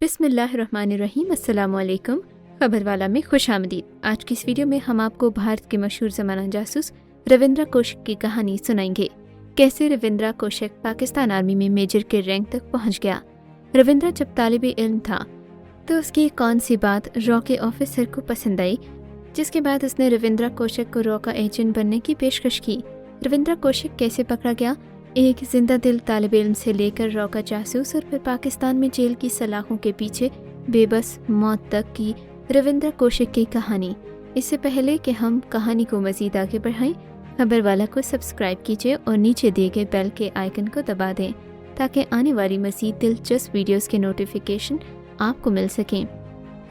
बिस्मिल्लाहिर्रहमानिर्रहीम। अस्सलाम वालेकुम। खबर वाला में खुश आमदीद। आज की इस वीडियो में हम आपको भारत के मशहूर ज़माना जासूस रविंद्रा कोशक की कहानी सुनाएंगे। कैसे रविंद्रा कोशक पाकिस्तान आर्मी में मेजर के रैंक तक पहुंच गया। रविंद्रा जब तालिब इल्म था तो उसकी कौन सी बात रॉ के ऑफिसर को पसंद आई, जिसके बाद उसने रविंद्रा कोशक को रॉ का एजेंट बनने की पेशकश की। रविंद्रा कोशक कैसे पकड़ा गया, एक जिंदा दिल तालिब इल्म से लेकर रॉ का जासूस और फिर पाकिस्तान में जेल की सलाखों के पीछे बेबस मौत तक की रविंद्रा कोशक की कहानी। इससे पहले कि हम कहानी को मज़ीद आगे बढ़ाएं, खबर वाला को सब्सक्राइब कीजिए और नीचे दिए गए बेल के आइकन को दबा दें ताकि आने वाली मज़ीद दिलचस्प वीडियोस के नोटिफिकेशन आपको मिल सकें।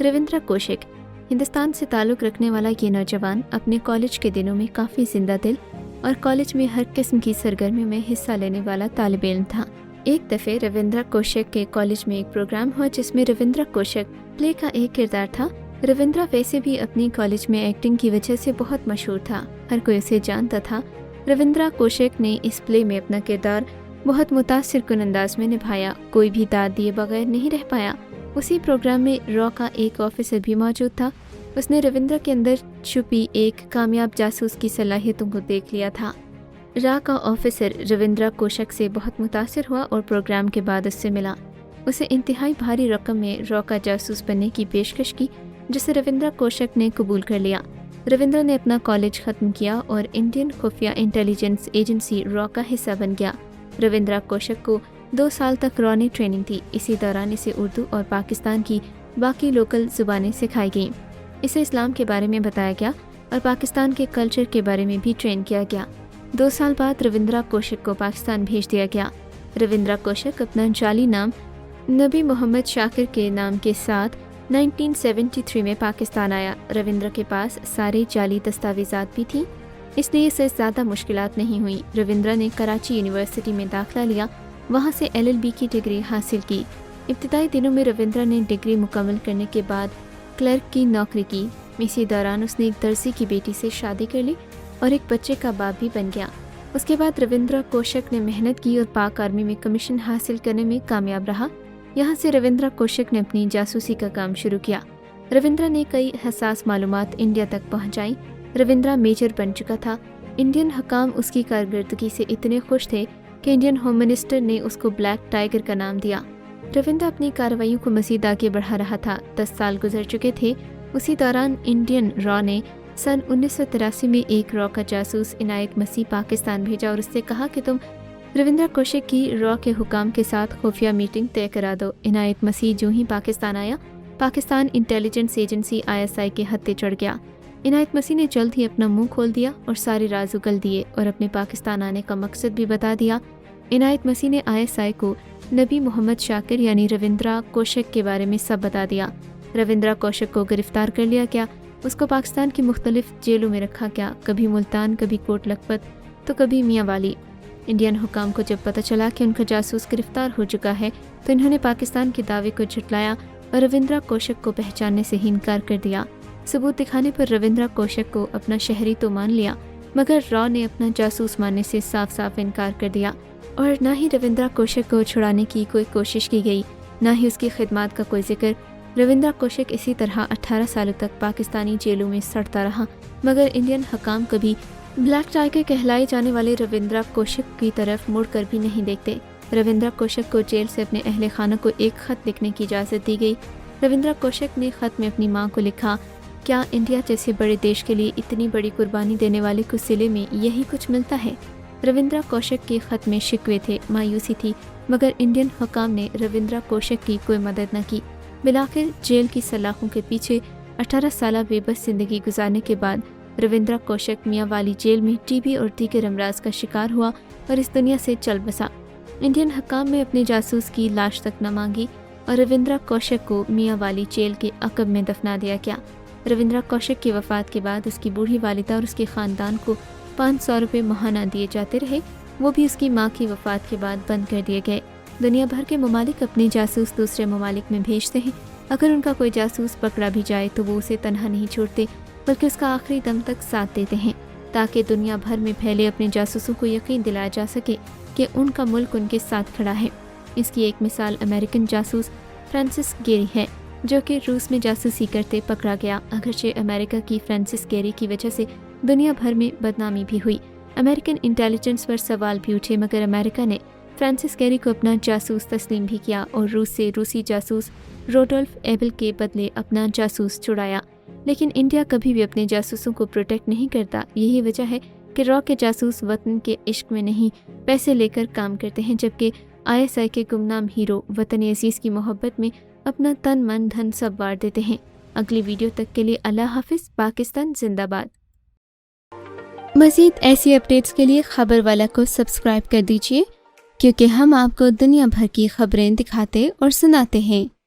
रविंद्रा कोशक हिंदुस्तान से ताल्लुक़ रखने वाला ये नौजवान अपने कॉलेज के दिनों में काफ़ी जिंदा दिल और कॉलेज में हर किस्म की सरगर्मी में हिस्सा लेने वाला तालिब इल्म था। एक दफ़े रविंद्रा कोशक के कॉलेज में एक प्रोग्राम हुआ जिसमें रविंद्रा कोशक प्ले का एक किरदार था। रविंद्रा वैसे भी अपनी कॉलेज में एक्टिंग की वजह से बहुत मशहूर था, हर कोई उसे जानता था। रविंद्रा कोशक ने इस प्ले में अपना किरदार बहुत मुतासिर कुन अंदाज में निभाया, कोई भी दाद दिए बगैर नहीं रह पाया। उसी प्रोग्राम में रॉ का एक ऑफिसर भी मौजूद था। उसने रविंद्रा के अंदर छुपी एक कामयाब जासूस की सलाहियतों को देख लिया था। रॉ का ऑफिसर रविंद्रा कोशक से बहुत मुतासिर हुआ और प्रोग्राम के बाद उससे मिला। उसे इंतहाई भारी रकम में रॉ का जासूस बनने की पेशकश की, जिसे रविंद्रा कोशक ने कबूल कर लिया। रविंद्रा ने अपना कॉलेज ख़त्म किया और इंडियन खुफिया इंटेलिजेंस एजेंसी रॉ का हिस्सा बन गया। रविंद्रा कोशक को 2 साल तक रॉ ने ट्रेनिंग दी। इसी दौरान इसे उर्दू और पाकिस्तान की बाकी लोकल ज़ुबानें सिखाई गईं। इसे इस्लाम के बारे में बताया गया और पाकिस्तान के कल्चर के बारे में भी ट्रेन किया गया। 2 साल बाद रविंद्रा कोशक को पाकिस्तान भेज दिया गया। रविंद्रा कोशक अपना जाली नाम नबी मोहम्मद शाकिर के नाम के साथ 1973 में पाकिस्तान आया। रविंद्रा के पास सारे जाली दस्तावेज़ात भी थी, इसलिए इसे ज़्यादा मुश्किलात नहीं हुई। रविंद्रा ने कराची यूनिवर्सिटी में दाखिला लिया, वहाँ से LLB की डिग्री हासिल की। इब्तिदाई दिनों में रविंद्रा ने डिग्री मुकम्मल करने के बाद क्लर्क की नौकरी की। इसी दौरान उसने एक दर्जी की बेटी से शादी कर ली और एक बच्चे का बाप भी बन गया। उसके बाद रविंद्रा कोशक ने मेहनत की और पाक आर्मी में कमीशन हासिल करने में कामयाब रहा। यहाँ से रविंद्रा कोशक ने अपनी जासूसी का काम शुरू किया। रविंद्रा ने कई हसास मालूमात इंडिया तक पहुँचाई। रविंद्रा मेजर बन चुका था। इंडियन हुकाम उसकी कारकर्दगी से इतने खुश थे कि इंडियन होम मिनिस्टर ने उसको ब्लैक टाइगर का नाम दिया। रविंद्रा अपनी कार्रवाइयों को मज़ीद आगे बढ़ा रहा था। 10 साल गुजर चुके थे। उसी दौरान इंडियन रॉ ने सन 1983 में एक रॉ का जासूस इनायत मसीह पाकिस्तान भेजा और उससे कहा कि तुम रविंद्रा कोशक की रॉ के हुकाम के साथ खुफिया मीटिंग तय करा दो। इनायत मसीह जो ही पाकिस्तान आया, पाकिस्तान इंटेलिजेंस एजेंसी ISI के हत्थे चढ़ गया। इनायत मसीह ने जल्द ही अपना मुंह खोल दिया और सारे राज उगल दिए और अपने पाकिस्तान आने का मकसद भी बता दिया। इनायत मसीह ने ISI को नबी मोहम्मद शाकिर यानी रविंद्रा कोशक के बारे में सब बता दिया। रविंद्रा कोशक को गिरफ्तार कर लिया गया। उसको पाकिस्तान की मुख्तलिफ जेलों में रखा गया, कभी मुल्तान, कभी कोट लखपत तो कभी मियाँ वाली। इंडियन हुकाम को जब पता चला कि उनका जासूस गिरफ्तार हो चुका है तो इन्होंने पाकिस्तान के दावे को झुटलाया और रविंद्रा कोशक को पहचानने से ही इनकार कर दिया। सबूत दिखाने पर रविंद्रा कोशक को अपना शहरी तो मान लिया, मगर रॉ ने अपना जासूस मानने से साफ साफ इनकार कर दिया और न ही रविंद्रा कोशक को छुड़ाने की कोई कोशिश की गई, न ही उसकी खिदमत का कोई जिक्र। रविंद्रा कोशक इसी तरह 18 सालों तक पाकिस्तानी जेलों में सड़ता रहा, मगर इंडियन हुकाम कभी ब्लैक टाइगर कहलाए जाने वाले रविंद्रा कोशक की तरफ मुड़कर भी नहीं देखते। रविंद्रा कोशक को जेल से अपने अहले खाना को एक ख़त लिखने की इजाज़त दी गई। रविंद्रा कोशक ने ख़त में अपनी माँ को लिखा, क्या इंडिया जैसे बड़े देश के लिए इतनी बड़ी कुर्बानी देने वाले को सिले में यही कुछ मिलता है। रविंद्रा कोशक के ख़त में शिकवे थे, मायूसी थी, मगर इंडियन हुकाम ने रविंद्रा कोशक की कोई मदद न की। बिलाखिर जेल की सलाखों के पीछे 18 साल बेबस ज़िंदगी गुजारने के बाद रविंद्रा कोशक मियाँ वाली जेल में TB और दीगर अमराज का शिकार हुआ और इस दुनिया से चल बसा। इंडियन हुकाम में अपने जासूस की लाश तक न मांगी और रविंद्रा कोशक को मियाँ वाली जेल के अकब में दफना दिया गया। रविंद्रा कोशक की वफ़ात के बाद उसकी बूढ़ी वालिदा और उसके ख़ानदान को 500 रुपये माहाना दिए जाते रहे, वो भी उसकी माँ की वफ़ात के बाद बंद कर दिए गए। दुनिया भर के ममालिक अपने जासूस दूसरे ममालिक में भेजते हैं। अगर उनका कोई जासूस पकड़ा भी जाए तो वो उसे तन्हा नहीं छोड़ते, बल्कि उसका आखिरी दम तक साथ देते हैं, ताकि दुनिया भर में फैले अपने जासूसों को यकीन दिलाया जा सके कि उनका मुल्क उनके साथ खड़ा है। इसकी एक मिसाल अमेरिकन जासूस فرانسس گیری ہے، جو کہ روس میں جاسوسی کرتے پکڑا گیا۔ اگرچہ امریکہ کی فرانسس گیری کی وجہ سے دنیا بھر میں بدنامی بھی ہوئی، امریکن انٹیلیجنس پر سوال بھی اٹھے، مگر امریکہ نے فرانسس گیری کو اپنا جاسوس تسلیم بھی کیا اور روس سے روسی جاسوس روڈولف ایبل کے بدلے اپنا جاسوس چھڑایا۔ لیکن انڈیا کبھی بھی اپنے جاسوسوں کو پروٹیکٹ نہیں کرتا۔ یہی وجہ ہے کہ را کے جاسوس وطن کے عشق میں نہیں پیسے لے کر کام کرتے ہیں، جبکہ ISI کے گمنام ہیرو وطن عزیز کی محبت میں اپنا تن من دھن سب وار دیتے ہیں۔ اگلی ویڈیو تک کے لیے اللہ حافظ۔ پاکستان زندہ باد۔ مزید ایسی اپڈیٹس کے لیے خبر والا کو سبسکرائب کر دیجیے، کیونکہ ہم آپ کو دنیا بھر کی خبریں دکھاتے اور سناتے ہیں۔